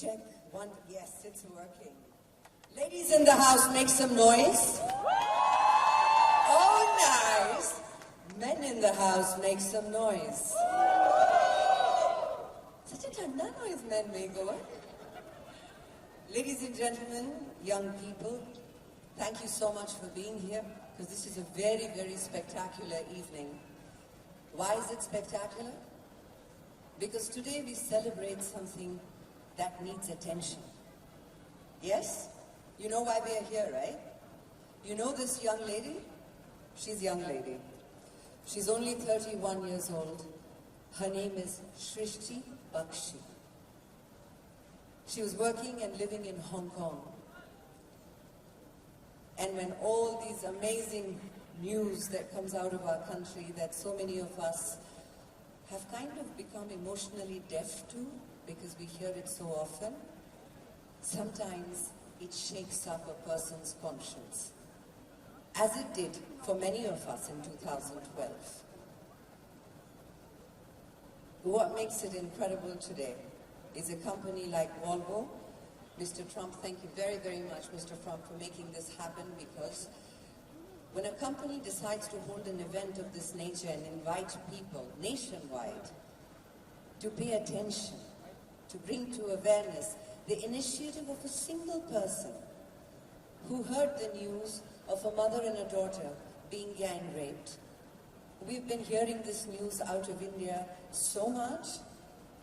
Check one. Yes, it's working. Ladies in the house, make some noise. Oh, nice. Men in the house, make some noise. Such a thanda noise men make over. Ladies and gentlemen, young people, thank you so much for being here, because this is a very, very spectacular evening. Why is it spectacular? Because today we celebrate something that needs attention. Yes? You know why we are here, right? You know this young lady? She's a young lady. She's only 31 years old. Her name is Shrishti Bakshi. She was working and living in Hong Kong. And when all these amazing news that comes out of our country that so many of us have kind of become emotionally deaf to, because we hear it so often, sometimes it shakes up a person's conscience, as it did for many of us in 2012. What makes it incredible today is a company like Volvo. Mr. Trump, thank you very, very much, Mr. Trump, for making this happen, because when a company decides to hold an event of this nature and invite people nationwide to pay attention, to bring to awareness the initiative of a single person who heard the news of a mother and a daughter being gang raped. We've been hearing this news out of India so much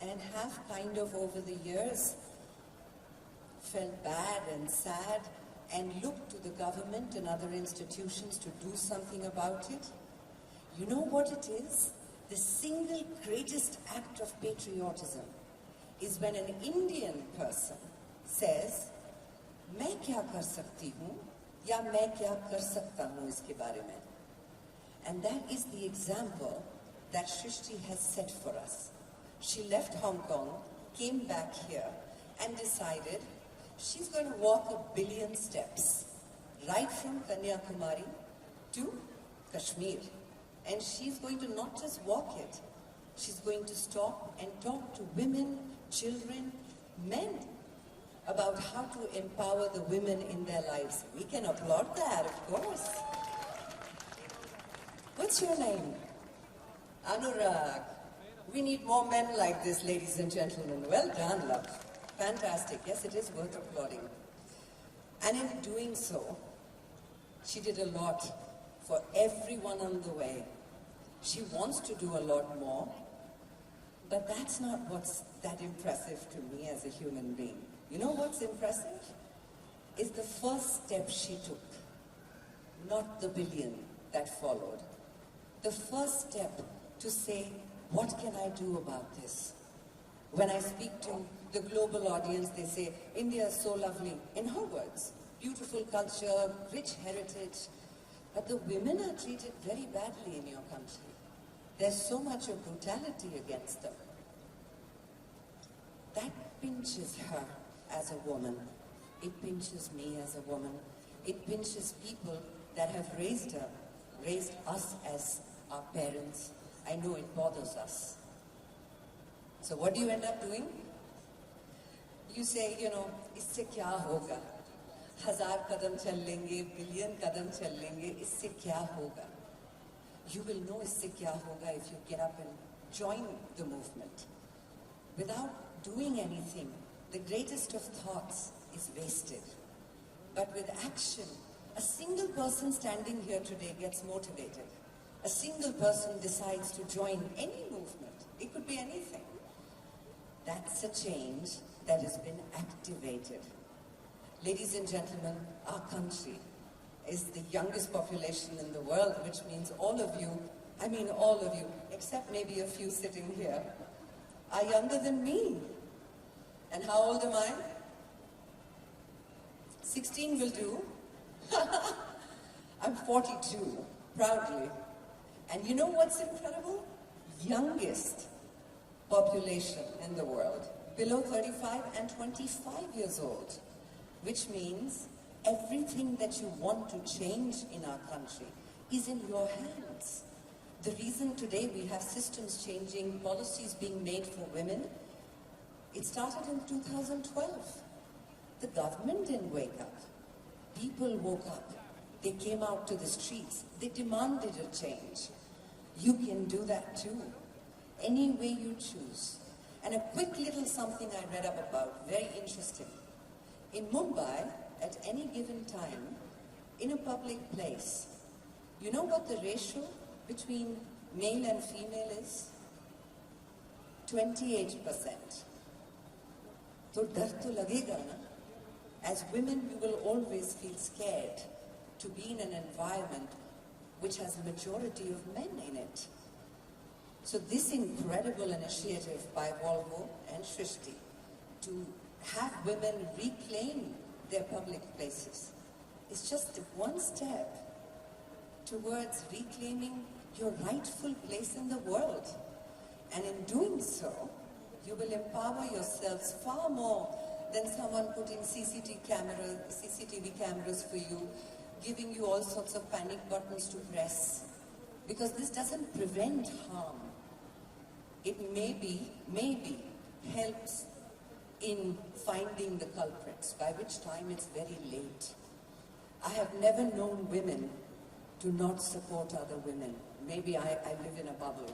and have kind of over the years felt bad and sad and looked to the government and other institutions to do something about it. You know what it is? The single greatest act of patriotism is when an Indian person says, मैं क्या कर सकती हूँ या मैं क्या कर सकता हूँ इसके बारे में. And that is the example that Shrishti has set for us. She left Hong Kong, came back here, and decided she's going to walk 1 billion steps, right from Kanyakumari to Kashmir. And she's going to not just walk it, she's going to stop and talk to women, children, men, about how to empower the women in their lives. We can applaud that, of course. What's your name? Anurag. We need more men like this, ladies and gentlemen. Well done, love. Fantastic. Yes, it is worth applauding. And in doing so, she did a lot for everyone on the way. She wants to do a lot more, but that's not what's that impressive to me as a human being. You know what's impressive? Is the first step she took, not the billion that followed. The first step to say, what can I do about this? When I speak to the global audience, they say, India is so lovely. In her words, beautiful culture, rich heritage, but the women are treated very badly in your country. There's so much of brutality against them. That pinches her as a woman. It pinches me as a woman. It pinches people that have raised her, raised us as our parents. I know it bothers us. So what do you end up doing? You say, you know, isse kya hoga? 1000 kadam chal lenge, billion kadam chal lenge, isse kya hoga? You will know isse kya hoga if you get up and join the movement. Without doing anything, the greatest of thoughts is wasted. But with action, a single person standing here today gets motivated. A single person decides to join any movement. It could be anything. That's a change that has been activated. Ladies and gentlemen, our country is the youngest population in the world, which means all of you, I mean all of you, except maybe a few sitting here, are younger than me. And how old am I? 16 will do. I'm 42, proudly. And you know what's incredible? Youngest population in the world, below 35 and 25 years old, which means everything that you want to change in our country is in your hands. The reason today we have systems changing, policies being made for women, It started in 2012. The government didn't wake up. People woke up. They came out to the streets. They demanded a change. You can do that too, any way you choose. And a quick little something I read up about, very interesting. In Mumbai, at any given time, in a public place, you know what the ratio between male and female is? 28%. So dar to lagega na? As women, you will always feel scared to be in an environment which has a majority of men in it. So this incredible initiative by Volvo and Shrishti to have women reclaim their public places is just one step towards reclaiming your rightful place in the world. And in doing so, you will empower yourselves far more than someone putting CCTV cameras for you, giving you all sorts of panic buttons to press. Because this doesn't prevent harm. It maybe helps in finding the culprits, by which time it's very late. I have never known women to not support other women. Maybe I live in a bubble.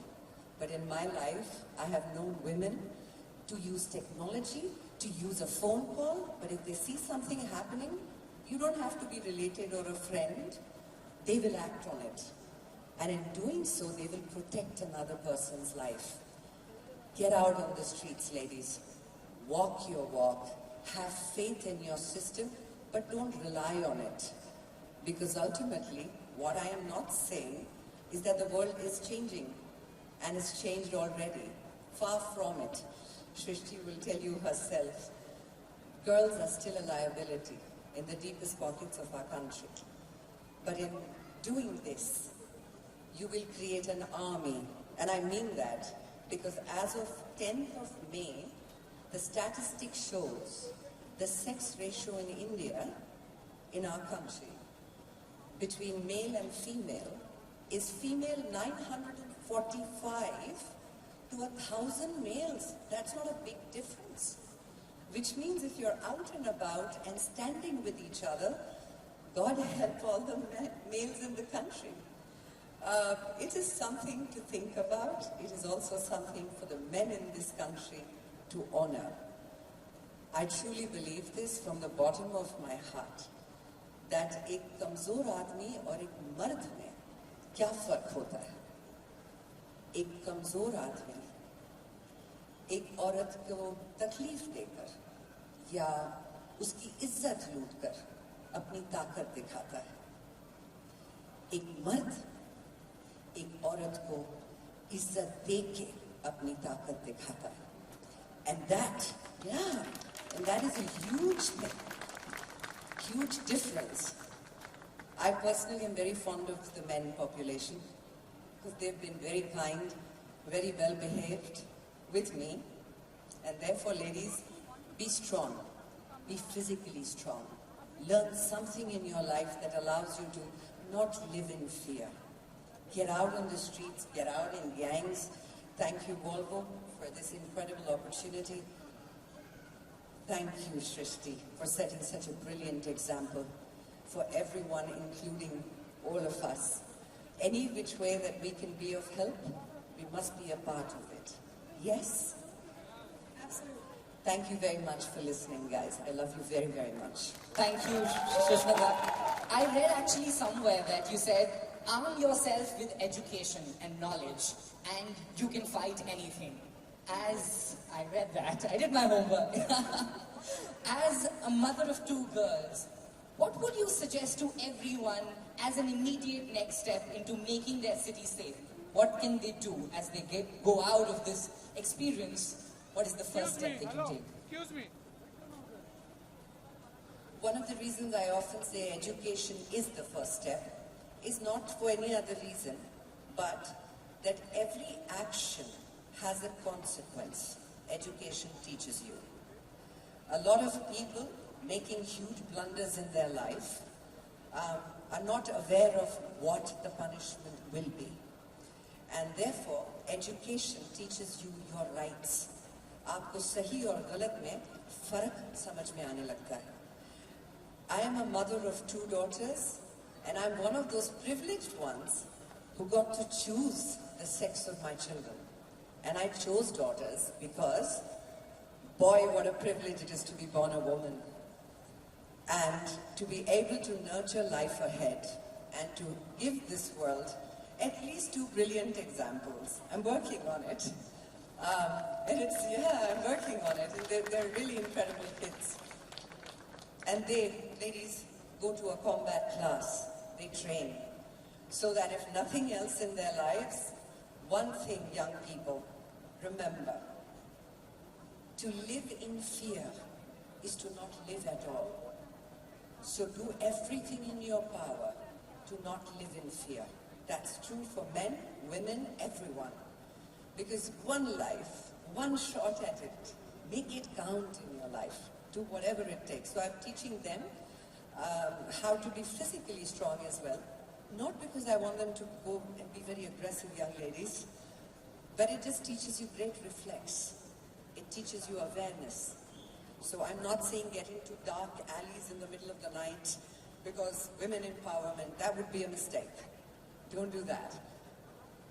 But in my life, I have known women to use technology, to use a phone call, but if they see something happening, you don't have to be related or a friend, they will act on it. And in doing so, they will protect another person's life. Get out on the streets, ladies. Walk your walk. Have faith in your system, but don't rely on it. Because ultimately, what I am not saying is that the world is changing, and it's changed already. Far from it. Shrishti will tell you herself, girls are still a liability in the deepest pockets of our country. But in doing this, you will create an army. And I mean that because as of 10th of May, the statistic shows the sex ratio in India, in our country, between male and female, is female 945 to 1,000 males. That's not a big difference. Which means if you're out and about and standing with each other, God help all the males in the country. It is something to think about. It is also something for the men in this country to honor. I truly believe this from the bottom of my heart, that एक कमजोर आदमी और एक मर्द में क्या फर्क होता है? एक कमजोर आदमी एक औरत को तकलीफ देकर या उसकी इज्जत लूटकर अपनी ताकत दिखाता है। एक मर्द एक औरत को इज्जत देके अपनी ताकत दिखाता है। And that is a huge thing, huge difference. I personally am very fond of the men population because they've been very kind, very well behaved with me, and therefore, ladies, be strong, be physically strong. Learn something in your life that allows you to not live in fear. Get out on the streets, get out in gangs. Thank you, Volvo, for this incredible opportunity. Thank you, Shrishti, for setting such a brilliant example for everyone, including all of us. Any which way that we can be of help, we must be a part of it. Yes? Absolutely. Thank you very much for listening, guys. I love you very, very much. Thank you, Shushmita. I read actually somewhere that you said, arm yourself with education and knowledge, and you can fight anything. As I read that, I did my homework. As a mother of 2 girls, what would you suggest to everyone as an immediate next step into making their city safe? What can they do as they go out of this experience? What is the first step they can take? Excuse me. One of the reasons I often say education is the first step is not for any other reason, but that every action has a consequence. Education teaches you. A lot of people making huge blunders in their life are not aware of what the punishment will be. And therefore, education teaches you your rights. आपको सही और गलत में फर्क समझ में आने लगता है. I am a mother of 2 daughters, and I'm one of those privileged ones who got to choose the sex of my children. And I chose daughters because, boy, what a privilege it is to be born a woman. And to be able to nurture life ahead and to give this world at least 2 brilliant examples. I'm working on it. I'm working on it. And they're really incredible kids. And they, ladies, go to a combat class. They train. So that if nothing else in their lives, one thing, young people, remember. To live in fear is to not live at all. So do everything in your power to not live in fear. That's true for men, women, everyone. Because one life, one shot at it, make it count in your life. Do whatever it takes. So I'm teaching them how to be physically strong as well. Not because I want them to go and be very aggressive young ladies, but it just teaches you great reflex. It teaches you awareness. So I'm not saying get into dark alleys in the middle of the night because women empowerment, that would be a mistake. Don't do that.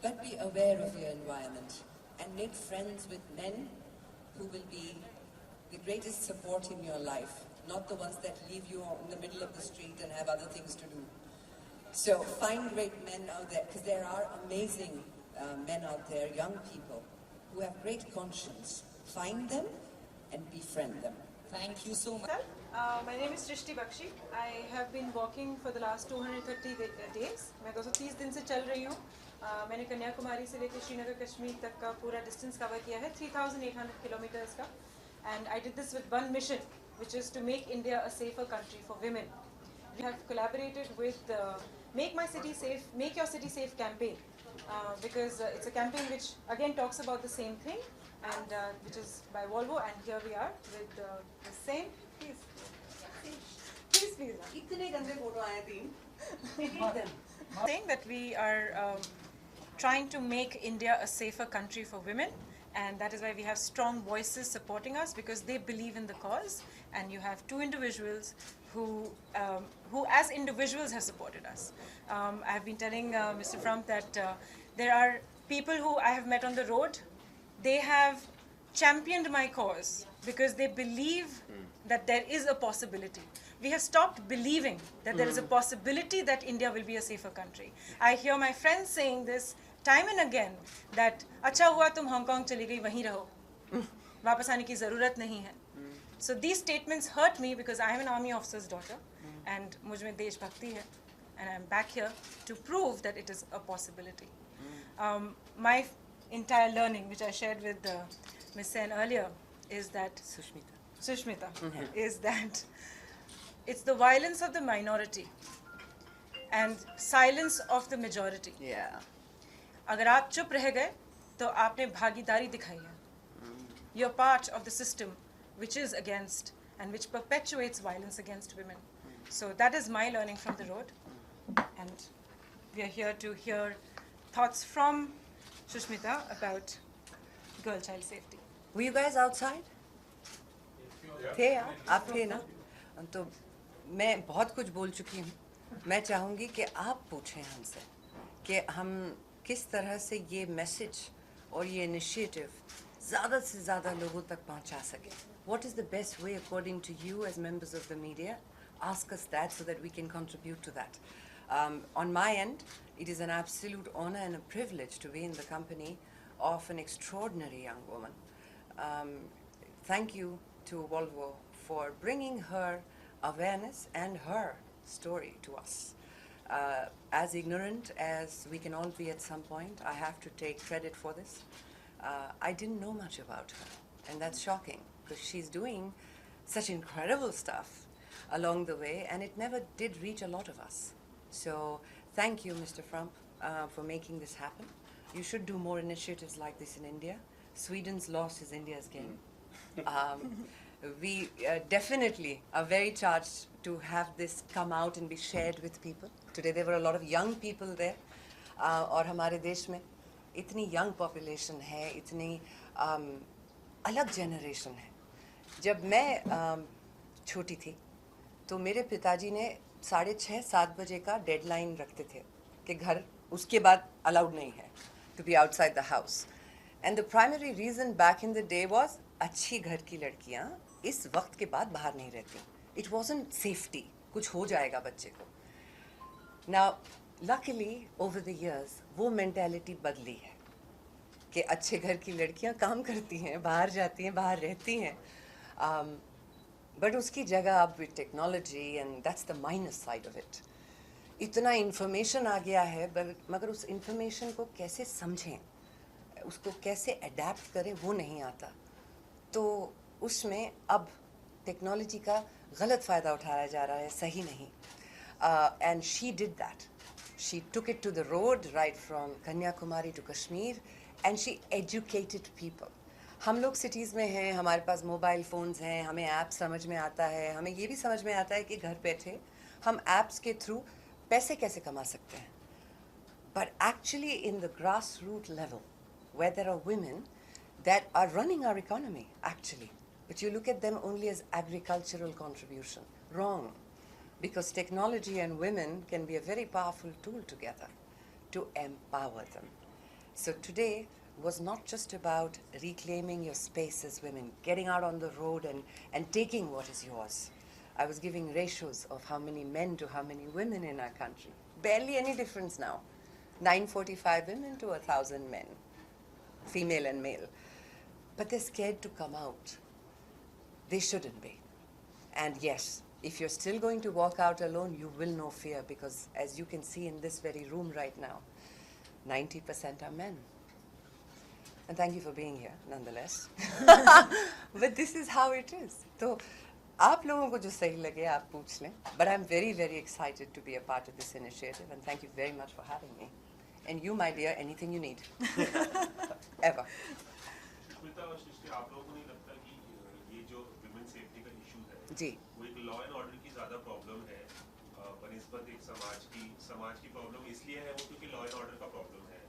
But be aware of your environment and make friends with men who will be the greatest support in your life, not the ones that leave you in the middle of the street and have other things to do. So find great men out there, because there are amazing men out there, young people, who have great conscience. Find them and befriend them. Thank you so much. My name is Srishti Bakshi. I have been walking for the last 230 days. मैं 230 दिन से चल रही हूँ. मैंने कन्याकुमारी से लेकर श्रीनगर कश्मीर तक का पूरा डिस्टेंस कवर किया है, 3,800 किलोमीटर्स का. And I did this with one mission, which is to make India a safer country for women. We have collaborated with Make My City Safe, Make Your City Safe campaign, because it's a campaign which again talks about the same thing, and which is by Volvo. And here we are with the same. Please. इतने गंदे photo आए तीन. Saying that we are trying to make India a safer country for women, and that is why we have strong voices supporting us, because they believe in the cause. And you have 2 individuals who as individuals have supported us. I have been telling Mr. Trump that there are people who I have met on the road. They have championed my cause because they believe that there is a possibility. We have stopped believing that there is a possibility that India will be a safer country. I hear my friends saying this time and again, that अच्छा हुआ तुम Hong Kong चली गई, वहीं रहो, वापस आने की ज़रूरत नहीं है. So these statements hurt me because I am an army officer's daughter, and मुझ में देशभक्ति है, and I am back here to prove that it is a possibility. My entire learning, which I shared with Ms. Sen earlier, is that Sushmita is that it's the violence of the minority and silence of the majority. Yeah. अगर आप चुप रह गए तो आपने भागीदारी दिखाई है. You're part of the system which is against and which perpetuates violence against women. So that is my learning from the road, and we are here to hear thoughts from Sushmita about girl child safety. Were you guys outside? थे आप थे ना? तो मैं बहुत कुछ बोल चुकी हूँ. मैं चाहूँगी कि आप पूछें हमसे कि हम किस तरह से ये मैसेज और ये इनिशिएटिव ज़्यादा से ज़्यादा लोगों तक पहुँचा सकें. What is the best way according to you as members of the media? Ask us that so that we can contribute to that. On my end, it is an absolute honor and a privilege to be in the company of an extraordinary young woman. Thank you to Volvo for bringing her awareness and her story to us. As ignorant as we can all be at some point, I have to take credit for this. I didn't know much about her, and that's shocking because she's doing such incredible stuff along the way, and it never did reach a lot of us. So thank you, Mr. Trump, for making this happen. You should do more initiatives like this in India. Sweden's loss is India's gain. We definitely are very charged to have this come out and be shared with people. Today there were a lot of young people there. और हमारे देश में इतनी young population है, इतनी अलग generation है। जब मैं छोटी थी तो मेरे पिताजी ने 6:30-7 बजे का डेडलाइन रखते थे कि घर उसके बाद अलाउड नहीं है to be outside the house. And the primary reason back in the day was अच्छी घर की लड़कियां इस वक्त के बाद बाहर नहीं रहती। इट वॉजंट सेफ्टी, कुछ हो जाएगा बच्चे को। Now luckily over the years वो मेंटालिटी बदली है कि अच्छे घर की लड़कियां काम करती हैं, बाहर जाती हैं, बाहर रहती हैं। बट उसकी जगह अब with technology, and that's the minus side of it, इतना इन्फॉर्मेशन आ गया है, मगर उस इन्फॉर्मेशन को कैसे समझें, उसको कैसे अडेप्ट करें, वो नहीं आता। तो उसमें अब टेक्नोलॉजी का गलत फ़ायदा उठाया जा रहा है, सही नहीं। And she did that, she took it to the road right from Kanyakumari to Kashmir, and she educated people. हम लोग सिटीज़ में हैं, हमारे पास मोबाइल फ़ोन्स हैं, हमें ऐप समझ में आता है, हमें ये भी समझ में आता है कि घर बैठे हम ऐप्स के थ्रू पैसे कैसे कमा सकते हैं। But actually in the grassroots level, where there are women that are running our economy, actually, but you look at them only as agricultural contribution. Wrong. Because technology and women can be a very powerful tool together to empower them. So today was not just about reclaiming your space as women, getting out on the road and taking what is yours. I was giving ratios of how many men to how many women in our country. Barely any difference now. 945 women to 1,000 men, female and male. But they're scared to come out. They shouldn't be. And yes, if you're still going to walk out alone, you will know fear, because as you can see in this very room right now, 90% are men. And thank you for being here, nonetheless. But this is how it is. So, आप लोगों को जो सही लगे आप पूछ लें. But I'm very, very excited to be a part of this initiative, and thank you very much for having me. And you, my dear, anything you need. Ever. Smita और सृष्टि, आप लोगों को नहीं लगता कि ये जो विमेन सेफ्टी का इशू है जी. वो एक लॉ एंड ऑर्डर की ज़्यादा प्रॉब्लम है बनिस्बत एक समाज की प्रॉब्लम इसलिए है वो क्योंकि लॉ एंड ऑर्डर का प्रॉब्लम है।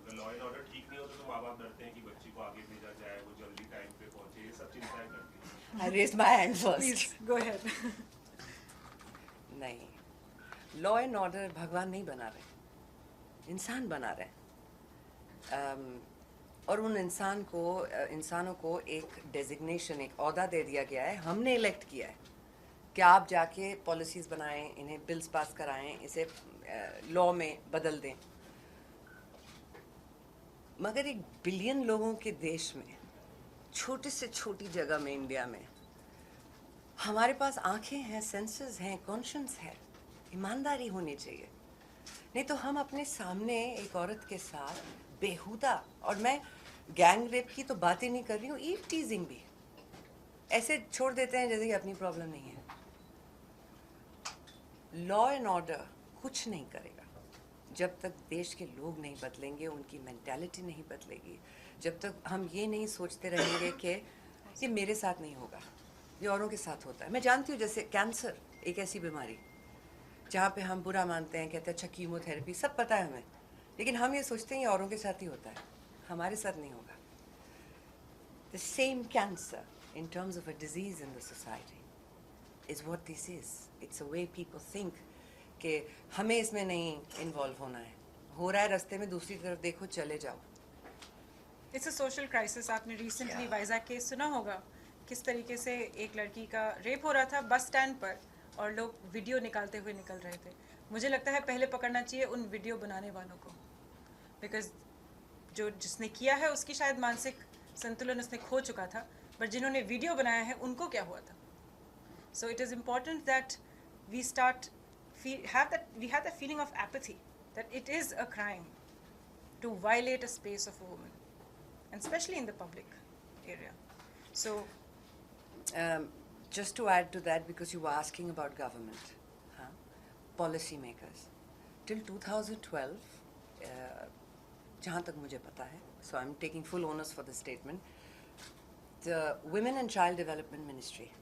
अगर लॉ एंड ऑर्डर ठीक नहीं होता तो माँ बाप डरते हैं कि बच्ची को आगे भेजा जाए, वो जल्दी टाइम पे पहुँचे, ये सब चिंताएं करती हैं। I raised my hand first. Please, go ahead. नहीं, लॉ एंड ऑर्डर भगवान नहीं बना रहे, इंसान बना रहे हैं। और उन इंसानों को एक डेजिग्नेशन, एक ओहदा दे दिया गया है, हमने इलेक्ट किया है कि आप जाके पॉलिसीज़ बनाएं, इन्हें बिल्स पास कराएं, इसे लॉ में बदल दें। मगर 1 बिलियन लोगों के देश में, छोटे से छोटी जगह में, इंडिया में, हमारे पास आंखें हैं, सेंसेस हैं, कॉन्शियंस है, ईमानदारी होनी चाहिए। नहीं तो हम अपने सामने एक औरत के साथ बेहुदा, और मैं गैंग रेप की तो बात ही नहीं कर रही हूँ, ईव टीजिंग भी ऐसे छोड़ देते हैं जैसे कि अपनी प्रॉब्लम नहीं है। लॉ एंड ऑर्डर कुछ नहीं करेगा जब तक देश के लोग नहीं बदलेंगे, उनकी मेंटालिटी नहीं बदलेगी, जब तक हम ये नहीं सोचते रहेंगे कि ये मेरे साथ नहीं होगा, ये औरों के साथ होता है। मैं जानती हूँ जैसे कैंसर एक ऐसी बीमारी जहाँ पे हम बुरा मानते हैं, कहते हैं अच्छा कीमोथेरेपी, सब पता है हमें, लेकिन हम ये सोचते हैं ये औरों के साथ ही होता है, हमारे साथ नहीं होगा। The same cancer in terms of a disease in the society is what this is. It's a way people think कि हमें इसमें नहीं इन्वॉल्व होना है, हो रहा है रास्ते में, दूसरी तरफ देखो, चले जाओ। It's a social crisis. आपने रिसेंटली वाइजैक केस सुना होगा, किस तरीके से एक लड़की का रेप हो रहा था बस स्टैंड पर और लोग वीडियो निकालते हुए निकल रहे थे। मुझे लगता है पहले पकड़ना चाहिए उन वीडियो बनाने वालों को, बिकॉज जिसने किया है उसकी शायद मानसिक संतुलन उसने खो चुका था, बट जिन्होंने वीडियो बनाया है उनको क्या हुआ था। So it is important that we have that feeling of apathy, that it is a crime to violate a space of a woman, and especially in the public area. So just to add to that, because you were asking about government, policy makers, till 2012, जहाँ तक मुझे पता है, so I'm taking full onus for the statement, the Women and Child Development Ministry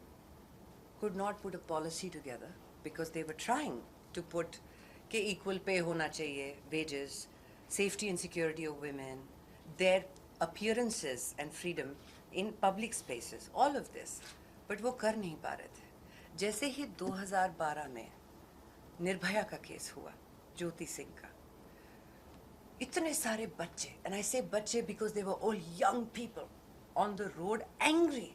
could not put a policy together because they were trying to put कि equal pay होना चाहिए, wages, safety and security of women, their appearances and freedom in public spaces, all of this. But वो कर नहीं पा रहे थे. जैसे ही 2012 में निर्भया का केस हुआ, ज्योति सिंह का, इतने सारे बच्चे, and I say बच्चे because they were all young people on the road angry.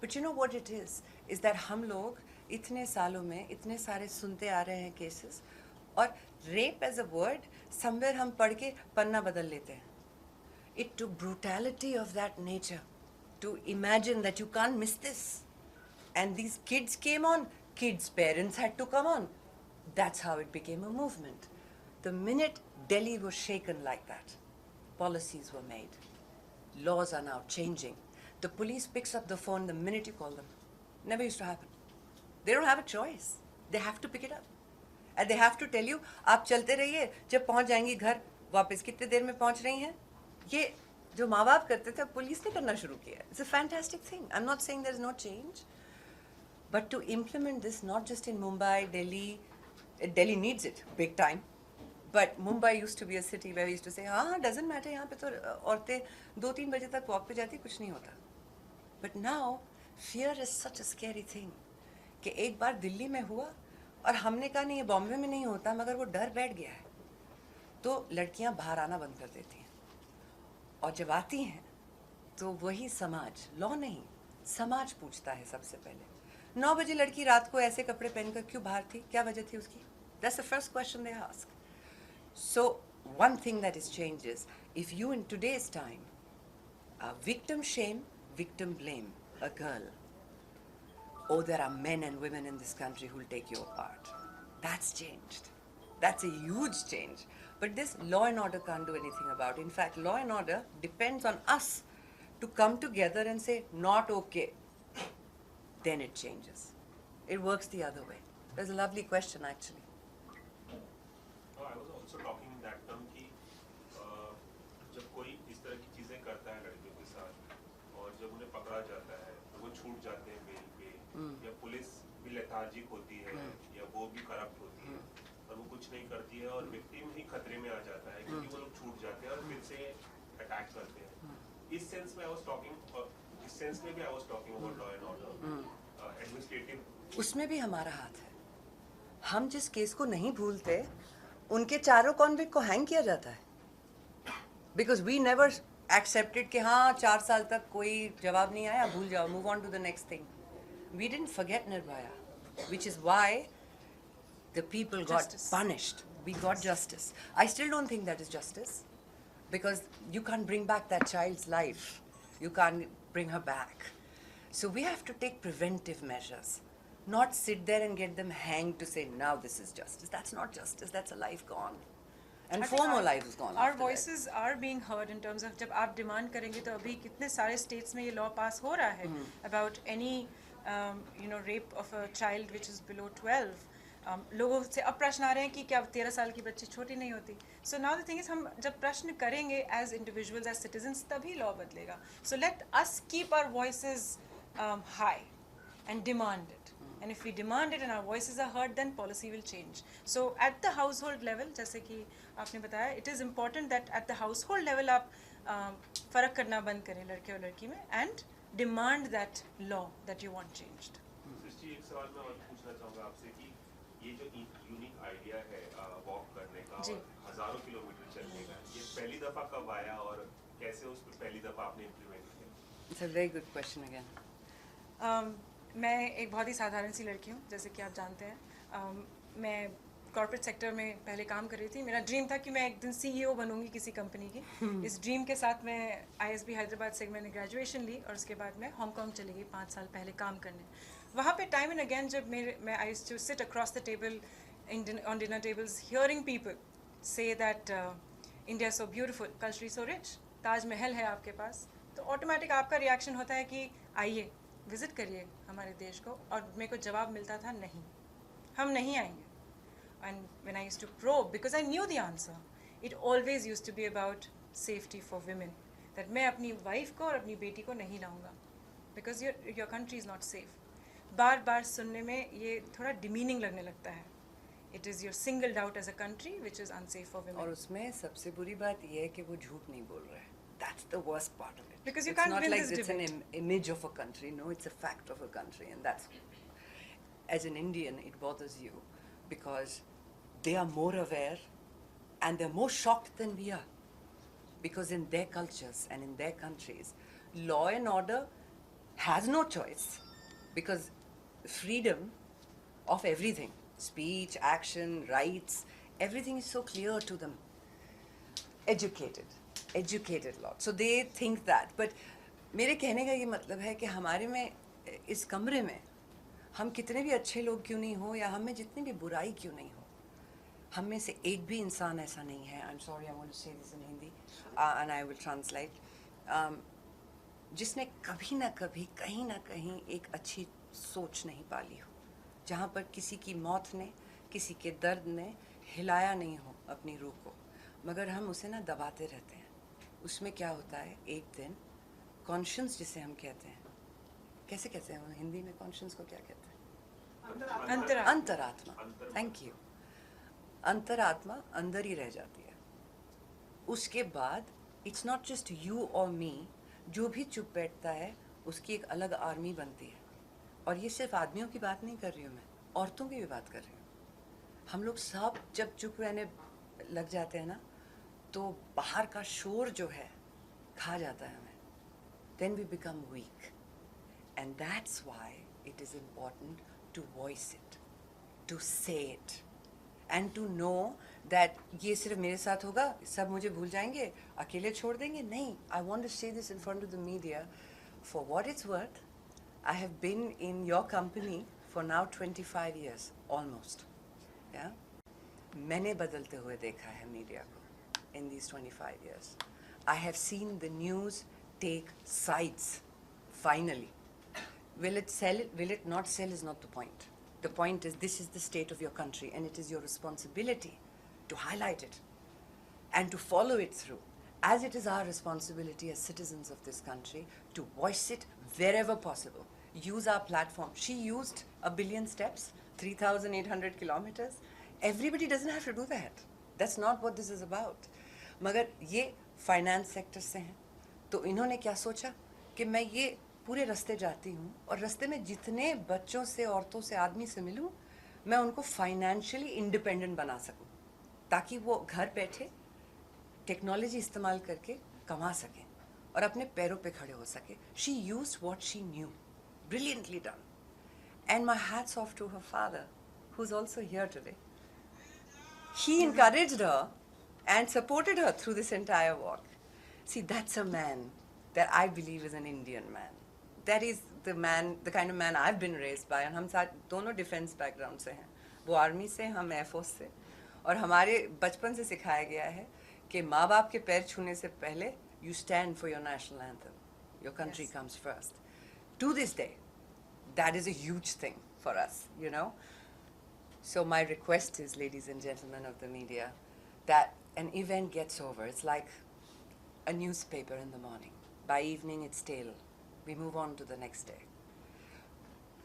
But you know what it is that हम लोग इतने सालों में इतने सारे सुनते आ रहे हैं cases, और rape as a word somewhere हम पढ़ के पन्ना बदल लेते हैं. It took brutality of that nature to imagine that you can't miss this. And these kids came on, kids' parents had to come on. That's how it became a movement. The minute Delhi was shaken like that, policies were made. Laws are now changing. The police picks up the phone the minute you call them. Never used to happen. They don't have a choice. They have to pick it up. And they have to tell you, आप चलते रहिए, जब पहुंच जाएंगी घर, वापस कितने देर में पहुंच रही हैं? ये जो माँ बाप करते थे, पुलिस ने करना शुरू किया. It's a fantastic thing. I'm not saying there is no change. But to implement this, not just in Mumbai, Delhi, Delhi needs it big time. But Mumbai used to be a city where we used to say, हाँ, doesn't matter, यहाँ पे तो औरतें 2-3 बजे तक walk पे जाती, कुछ नहीं होता. But now, fear is such a scary thing. कि एक बार दिल्ली में हुआ, और हमने कहा नहीं, ये बॉम्बे में नहीं होता, मगर वो डर बैठ गया है. तो लड़कियां बाहर आना बंद कर देती हैं. और जब आती हैं, तो वही समाज, लॉ नहीं, समाज पूछता है सबसे पहले. 9 बजे लड़की रात को ऐसे कपड़े पहनकर क्यों बाहर थी? क्या वजह थी उसकी? That's the first question they ask. So one thing that is changed is, if you in today's time victim shame, victim blame a girl, oh, there are men and women in this country who will take you apart. That's changed. That's a huge change. But this law and order can't do anything about it. In fact, law and order depends on us to come together and say, not okay. Then it changes. It works the other way. There's a lovely question, actually. No, I was also talking in that term कि जब कोई इस तरह की चीजें करता है लड़कियों के साथ, और जब उन्हें पकड़ा जाता है, तो वो छूट जाते हैं बेल पे, या पुलिस भी लेथार्जिक होती है, या वो भी करप्ट होती है, और वो कुछ नहीं करती है, और विक्टिम ही खतरे में आ जाता है क्योंकि वो लोग छूट जाते हैं और फिर से अटैक करते हैं. इस सेंस में I was talking, इस सेंस में भी I was talking about law and order, administrative. उसमें भी हमारा हाथ है. हम जिस केस को नहीं भूलते, उनके चारों कॉन्विक्ट को हैंग किया जाता है. बिकॉज वी नेवर एक्सेप्टेड कि हाँ 4 साल तक कोई जवाब नहीं आया, भूल जाओ, move on to the next thing. We didn't forget Nirbhaya, which is why the people got Justice. punished. We got justice. I still don't think that is justice, because you can't bring back that child's life. You can't bring her back. So we have to take preventive measures, not sit there and get them hanged to say, now this is justice. That's not justice. That's a life gone. And I 4 think more our- lives gone. Our after that. voices are being heard in terms of जब आप demand करेंगे तो अभी कितने सारे states में ये law पास हो रहा है about any rape of a child which is below 12. लोगों से अब प्रश्न आ रहे हैं कि क्या 13 साल की बच्ची छोटी नहीं होती. So now the thing is, हम जब प्रश्न करेंगे as individuals, as citizens, तभी law बदलेगा. So let us keep our voices high and demand it. And if we demand it and our voices are heard, then policy will change. So at the household level, जैसे कि आपने बताया, it is important that at the household level आप फर्क करना बंद करें लड़के और लड़की में, and demand that law that you want changed. सृष्टि, एक सवाल मैं और पूछना चाहूँगा आपसे कि ये जो यूनिक आइडिया है वॉक करने का जी. और हजारों किलोमीटर चलने का, ये पहली दफा कब आया और कैसे उस पर पहली दफा आपने इम्प्लीमेंट किया? It's a very good question again. मैं एक बहुत ही साधारण सी लड़की हूँ, जैसे कि आप जानते हैं. मैं कॉर्पोरेट सेक्टर में पहले काम कर रही थी. मेरा ड्रीम था कि मैं एक दिन CEO बनूंगी किसी कंपनी की. इस ड्रीम के साथ मैं ISB हैदराबाद से मैंने ग्रेजुएशन ली और उसके बाद मैं हांगकांग चली गई 5 साल पहले काम करने. वहाँ पे टाइम एंड अगेन जब मैं I used to sit across the table on dinner tables hearing people say that India so beautiful, culturally so rich, Taj Mahal है आपके पास, तो ऑटोमेटिक आपका रिएक्शन होता है कि आइए विजिट करिए हमारे देश को. और मेरे को जवाब मिलता था नहीं, हम नहीं आएंगे. And when I used to probe, because I knew the answer, it always used to be about safety for women. That मैं अपनी wife को और अपनी बेटी को नहीं लाऊंगा, because your country is not safe. बार बार सुनने में ये थोड़ा demeaning लगने लगता है. It is you're singled out as a country which is unsafe for women. और उसमें सबसे बुरी बात ये है कि वो झूठ नहीं बोल रहा है. That's the worst part of it. Because you it's can't not win like this it's debate. an image of a country. No, it's a fact of a country, and that's, as an Indian, it bothers you because they are more aware and they're more shocked than we are. Because in their cultures and in their countries, law and order has no choice, because freedom of everything, speech, action, rights, everything is so clear to them. Educated lot. So they think that. But मेरे कहने का ये मतलब है कि हमारे में, इस कमरे में, हम कितने भी अच्छे लोग क्यों नहीं हो, या हम में जितनी भी बुराई क्यों नहीं हो, हम में से एक भी इंसान ऐसा नहीं है, I'm sorry, I'm going to say this in Hindi, and I will translate, जिसने कभी ना कभी कहीं ना कहीं एक अच्छी सोच नहीं पाली हो, जहाँ पर किसी की मौत ने, किसी के दर्द ने हिलाया नहीं हो अपनी रूह को, मगर हम उसे ना दबाते रहते हैं. उसमें क्या होता है, एक दिन कॉन्शियंस जिसे हम कहते हैं, कैसे कहते हैं हिंदी में कॉन्शियंस को क्या कहते हैं? अंतरात्मा. Thank you. अंतरात्मा अंदर ही रह जाती है. उसके बाद इट्स नॉट जस्ट यू और मी, जो भी चुप बैठता है उसकी एक अलग आर्मी बनती है. और ये सिर्फ आदमियों की बात नहीं कर रही हूँ मैं, औरतों की भी बात कर रही हूँ. हम लोग सब जब चुप रहने लग जाते हैं ना, तो बाहर का शोर जो है खा जाता है हमें. Then we become weak, and that's why it is important to voice it, to say it, and to know that ये सिर्फ मेरे साथ होगा, सब मुझे भूल जाएंगे, अकेले छोड़ देंगे. नहीं, I want to say this in front of the media. For what it's worth, I have been in your company for now 25 years, almost. Yeah? मैंने बदलते हुए देखा है मीडिया को in these 25 years. I have seen the news take sides, finally. Will it sell? Will it not sell is not the point. The point is, this is the state of your country, and it is your responsibility to highlight it and to follow it through, as it is our responsibility as citizens of this country to voice it wherever possible. Use our platform. She used 1 billion steps, 3,800 kilometers. Everybody doesn't have to do that. That's not what this is about. मगर ये finance sector से हैं, तो इन्होंने क्या सोचा कि मैं ये पूरे रास्ते जाती हूँ और रास्ते में जितने बच्चों से, औरतों से, आदमी से मिलूँ, मैं उनको फाइनेंशियली इंडिपेंडेंट बना सकूँ, ताकि वो घर बैठे टेक्नोलॉजी इस्तेमाल करके कमा सकें और अपने पैरों पे खड़े हो सके. She used what she knew, brilliantly done. And my hats off to her father, who is also here today. He encouraged her and supported her through this entire walk. See, that's a man that I believe is an Indian man. That is the man, the kind of man I've been raised by. And हम साथ दोनों defence background से हैं. वो army से, हम air force से. और हमारे बचपन से सिखाया गया है कि माँ बाप के पैर छूने से पहले you stand for your national anthem. Your country comes first. To this day, that is a huge thing for us, you know. So my request is, ladies and gentlemen of the media, that an event gets over. It's like a newspaper in the morning. By evening, it's stale. We move on to the next day.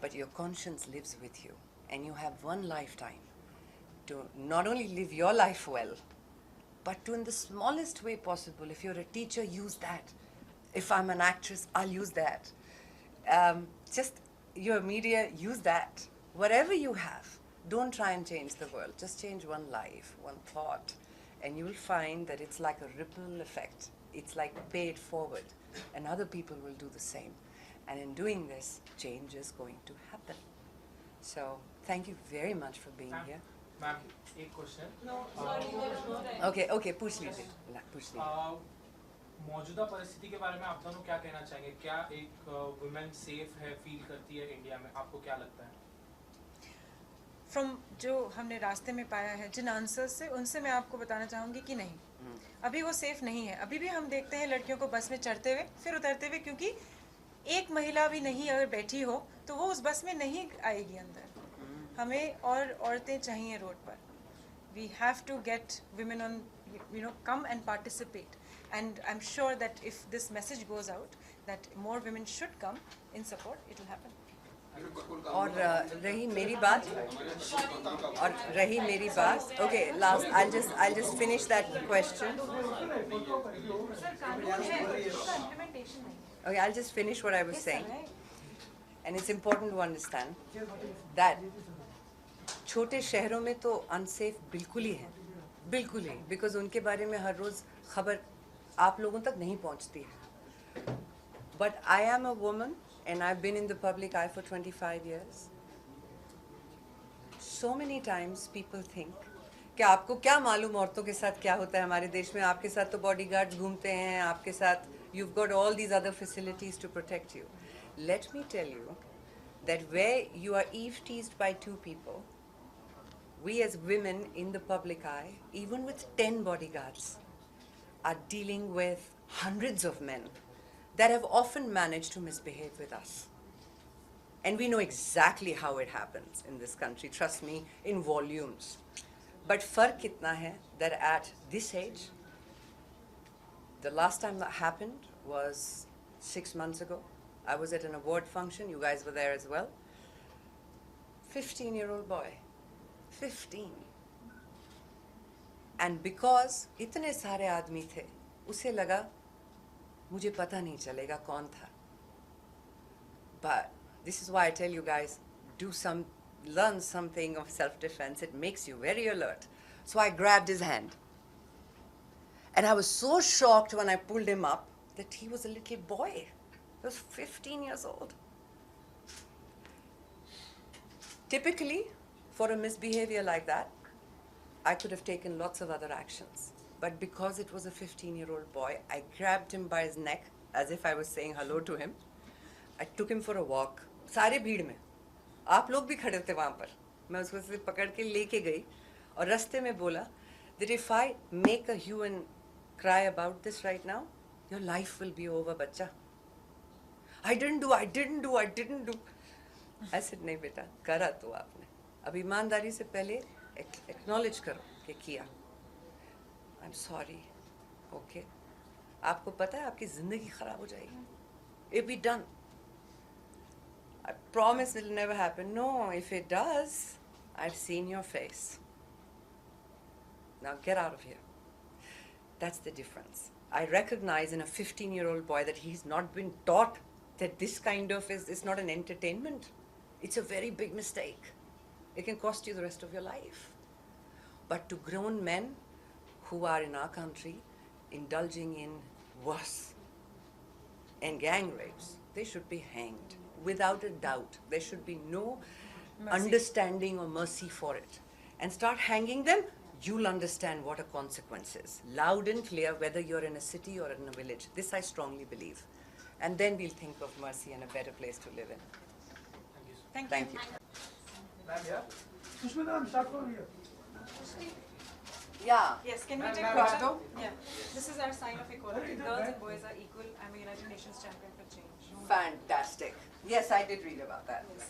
But your conscience lives with you, and you have one lifetime to not only live your life well, but to, in the smallest way possible. If you're a teacher, use that. If I'm an actress, I'll use that. Just your media, use that. Whatever you have, don't try and change the world. Just change one life, one thought, and you'll find that it's like a ripple effect. It's like pay it forward, and other people will do the same. And in doing this, change is going to happen. So, thank you very much for being here. Ma'am एक question. Okay, पूछ लीजिए. पूछ लीजिए. मौजूदा परिस्थिति के बारे में आप दोनों क्या कहना चाहेंगे? क्या एक वुमेन सेफ है, फील करती है इंडिया में? आपको क्या लगता है? फ्रॉम जो हमने रास्ते में पाया है, जिन आंसर्स से, उनसे मैं आपको बताना चाहूँगी कि नहीं, अभी वो सेफ नहीं है. अभी भी हम देखते हैं लड़कियों को बस में चढ़ते हुए फिर उतरते हुए, क्योंकि एक महिला भी नहीं अगर बैठी हो तो वो उस बस में नहीं आएगी अंदर. हमें और औरतें चाहिए रोड पर. We have to get women on, come and participate. And I'm sure that if this message goes out, that more women should come in support, it will happen. और रही मेरी बात, okay, last, I'll just finish that question. Okay, I'll just finish what I was saying. And it's important to understand that छोटे शहरों में तो unsafe बिल्कुल ही है, बिल्कुल ही, बिकॉज उनके बारे में हर रोज खबर आप लोगों तक नहीं पहुंचती है. But I am a woman and I've been in the public eye for 25 years. So many times people think कि आपको क्या मालूम औरतों के साथ क्या होता है हमारे देश में, आपके साथ तो बॉडीगार्ड्स घूमते हैं, आपके साथ you've got all these other facilities to protect you. Let me tell you that where you are eve-teased by two people, we as women in the public eye, even with 10 bodyguards, are dealing with hundreds of men that have often managed to misbehave with us. And we know exactly how it happens in this country, trust me, in volumes. But fark itna hai that at this age, the last time that happened was 6 months ago. I was at an award function, you guys were there as well. 15-year-old boy, 15. And because इतने सारे आदमी थे, उसे लगा मुझे पता नहीं चलेगा कौन था. But this is why I tell you guys, learn something of self-defense. It makes you very alert. So I grabbed his hand. And I was so shocked when I pulled him up that he was a little boy. He was 15 years old. Typically, for a misbehavior like that, I could have taken lots of other actions. But because it was a 15-year-old boy, I grabbed him by his neck as if I was saying hello to him. I took him for a walk. सारे भीड़ में आप लोग भी खड़े थे वहाँ पर. मैं उसको से पकड़ के लेके गई और रास्ते में बोला that if I make a hue and cry about this right now, your life will be over, बच्चा. I didn't do. I said नहीं बेटा, करा तो आपने. अब ईमानदारी से पहले acknowledge करो कि किया. I'm sorry. Okay. आपको पता है आपकी जिंदगी खराब हो जाएगी. It'll be done. I promise it'll never happen. No, if it does, I've seen your face. Now get out of here. That's the difference. I recognize in a 15-year-old boy that he's not been taught that this kind of is not an entertainment. It's a very big mistake. It can cost you the rest of your life. But to grown men who are in our country indulging in worse and gang rapes, they should be hanged. Without a doubt. There should be no understanding or mercy for it. And start hanging them, you'll understand what a consequence is. Loud and clear, whether you're in a city or in a village. This I strongly believe. And then we'll think of mercy and a better place to live in. Thank you. Sushmita, start from here. Yeah. Yes, can we take Ma'am, picture? go. Yeah. This is our sign of equality. Girls and boys are equal. I'm a United Nations champion for change. Fantastic. Yes, I did read about that. Yes.